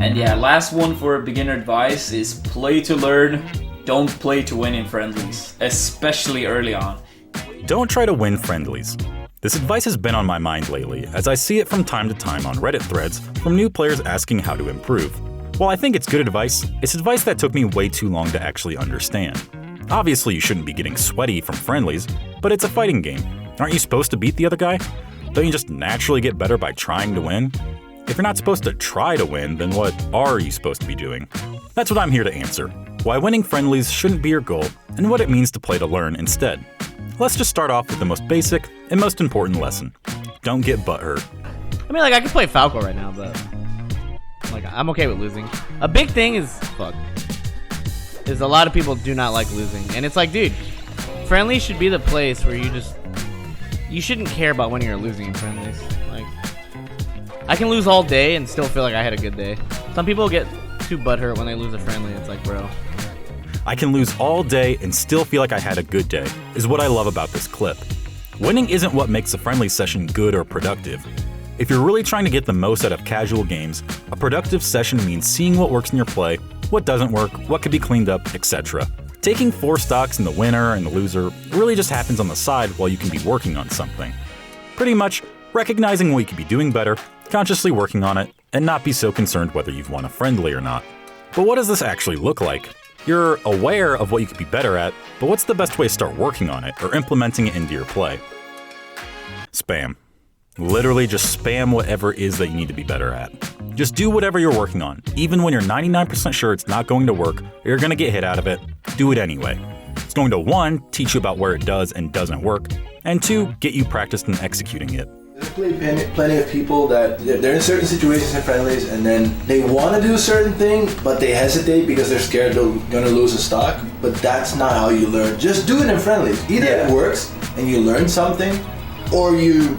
And yeah, last one for beginner advice is play to learn, don't play to win in friendlies, especially early on. Don't try to win friendlies. This advice has been on my mind lately, as I see it from time to time on Reddit threads from new players asking how to improve. While I think it's good advice, it's advice that took me way too long to actually understand. Obviously, you shouldn't be getting sweaty from friendlies, but it's a fighting game. Aren't you supposed to beat the other guy? Don't you just naturally get better by trying to win? If you're not supposed to try to win, then what are you supposed to be doing? That's what I'm here to answer. Why winning friendlies shouldn't be your goal, and what it means to play to learn instead. Let's just start off with the most basic and most important lesson. Don't get butthurt. I mean, like, I can play Falco right now, but like, I'm okay with losing. A big thing is a lot of people do not like losing, and it's like, dude, friendlies should be the place where you shouldn't care about winning or losing in friendlies. Like, I can lose all day and still feel like I had a good day. Some people get too butthurt when they lose a friendly. It's like, bro. I can lose all day and still feel like I had a good day, is what I love about this clip. Winning isn't what makes a friendly session good or productive. If you're really trying to get the most out of casual games, a productive session means seeing what works in your play, what doesn't work, what could be cleaned up, etc. Taking 4 stocks in the winner and the loser really just happens on the side while you can be working on something. Pretty much, recognizing what you could be doing better, consciously working on it, and not be so concerned whether you've won a friendly or not. But what does this actually look like? You're aware of what you could be better at, but what's the best way to start working on it or implementing it into your play? Spam. Literally just spam whatever it is that you need to be better at. Just do whatever you're working on, even when you're 99% sure it's not going to work or you're going to get hit out of it, do it anyway. It's going to 1, teach you about where it does and doesn't work, and 2, get you practiced in executing it. There's plenty of people that they're in certain situations in friendlies and then they want to do a certain thing, but they hesitate because they're scared they're going to lose a stock. But that's not how you learn. Just do it in friendlies. Either it works and you learn something, or you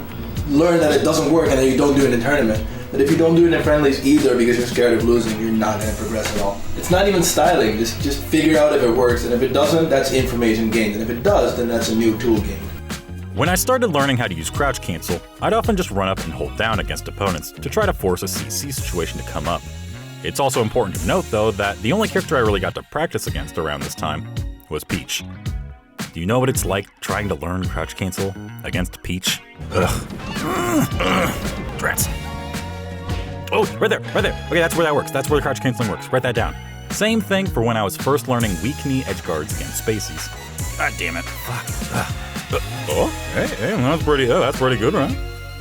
learn that it doesn't work and then you don't do it in tournament. But if you don't do it in friendlies either because you're scared of losing, you're not going to progress at all. It's not even styling. Just figure out if it works, and if it doesn't, that's information gained. And if it does, then that's a new tool gained. When I started learning how to use crouch cancel, I'd often just run up and hold down against opponents to try to force a CC situation to come up. It's also important to note, though, that the only character I really got to practice against around this time was Peach. Do you know what it's like trying to learn crouch cancel against Peach? Drats. Oh, right there. Okay, that's where that works. That's where the crouch canceling works. Write that down. Same thing for when I was first learning weak knee edge guards against Spaceys. God damn it. Fuck. That's pretty good, right?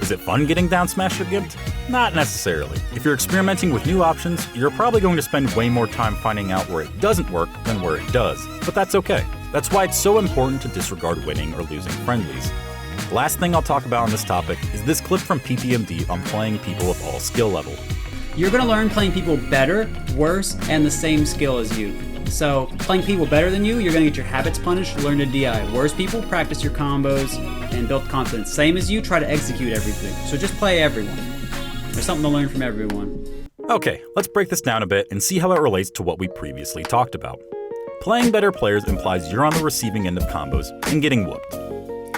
Is it fun getting down smash or gimped? Not necessarily. If you're experimenting with new options, you're probably going to spend way more time finding out where it doesn't work than where it does. But that's okay. That's why it's so important to disregard winning or losing friendlies. Last thing I'll talk about on this topic is this clip from PPMD on playing people of all skill level. You're going to learn playing people better, worse, and the same skill as you. So, playing people better than you, you're going to get your habits punished, learn to DI. Worse people, practice your combos, and build confidence. Same as you, try to execute everything. So just play everyone. There's something to learn from everyone. Okay, let's break this down a bit and see how it relates to what we previously talked about. Playing better players implies you're on the receiving end of combos and getting whooped.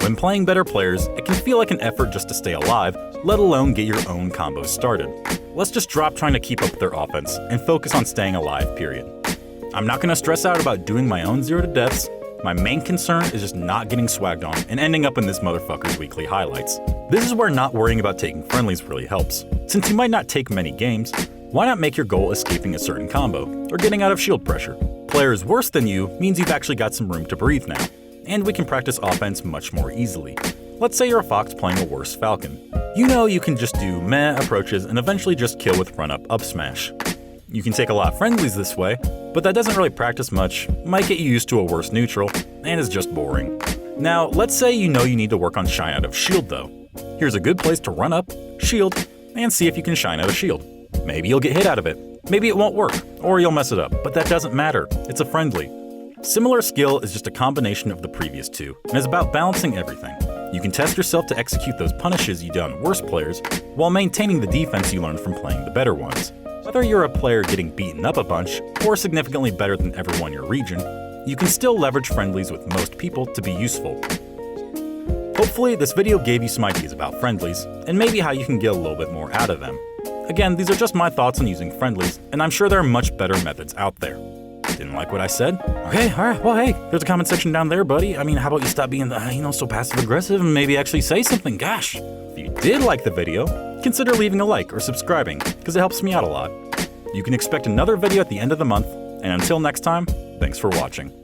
When playing better players, it can feel like an effort just to stay alive, let alone get your own combos started. Let's just drop trying to keep up with their offense and focus on staying alive, period. I'm not going to stress out about doing my own 0 to deaths. My main concern is just not getting swagged on and ending up in this motherfucker's weekly highlights. This is where not worrying about taking friendlies really helps. Since you might not take many games, why not make your goal escaping a certain combo, or getting out of shield pressure? Players worse than you means you've actually got some room to breathe now, and we can practice offense much more easily. Let's say you're a Fox playing a worse Falcon. You know you can just do meh approaches and eventually just kill with run-up up smash. You can take a lot of friendlies this way, but that doesn't really practice much, might get you used to a worse neutral, and is just boring. Now, let's say you know you need to work on shine out of shield though. Here's a good place to run up, shield, and see if you can shine out of shield. Maybe you'll get hit out of it, maybe it won't work, or you'll mess it up, but that doesn't matter, it's a friendly. Similar skill is just a combination of the previous two, and is about balancing everything. You can test yourself to execute those punishes you do on worse players, while maintaining the defense you learned from playing the better ones. Whether you're a player getting beaten up a bunch, or significantly better than everyone in your region, you can still leverage friendlies with most people to be useful. Hopefully, this video gave you some ideas about friendlies, and maybe how you can get a little bit more out of them. Again, these are just my thoughts on using friendlies, and I'm sure there are much better methods out there. Didn't like what I said? Okay, alright, well hey, there's a comment section down there, buddy. I mean, how about you stop being, so passive-aggressive and maybe actually say something? Gosh. If you did like the video, consider leaving a like or subscribing, because it helps me out a lot. You can expect another video at the end of the month, and until next time, thanks for watching.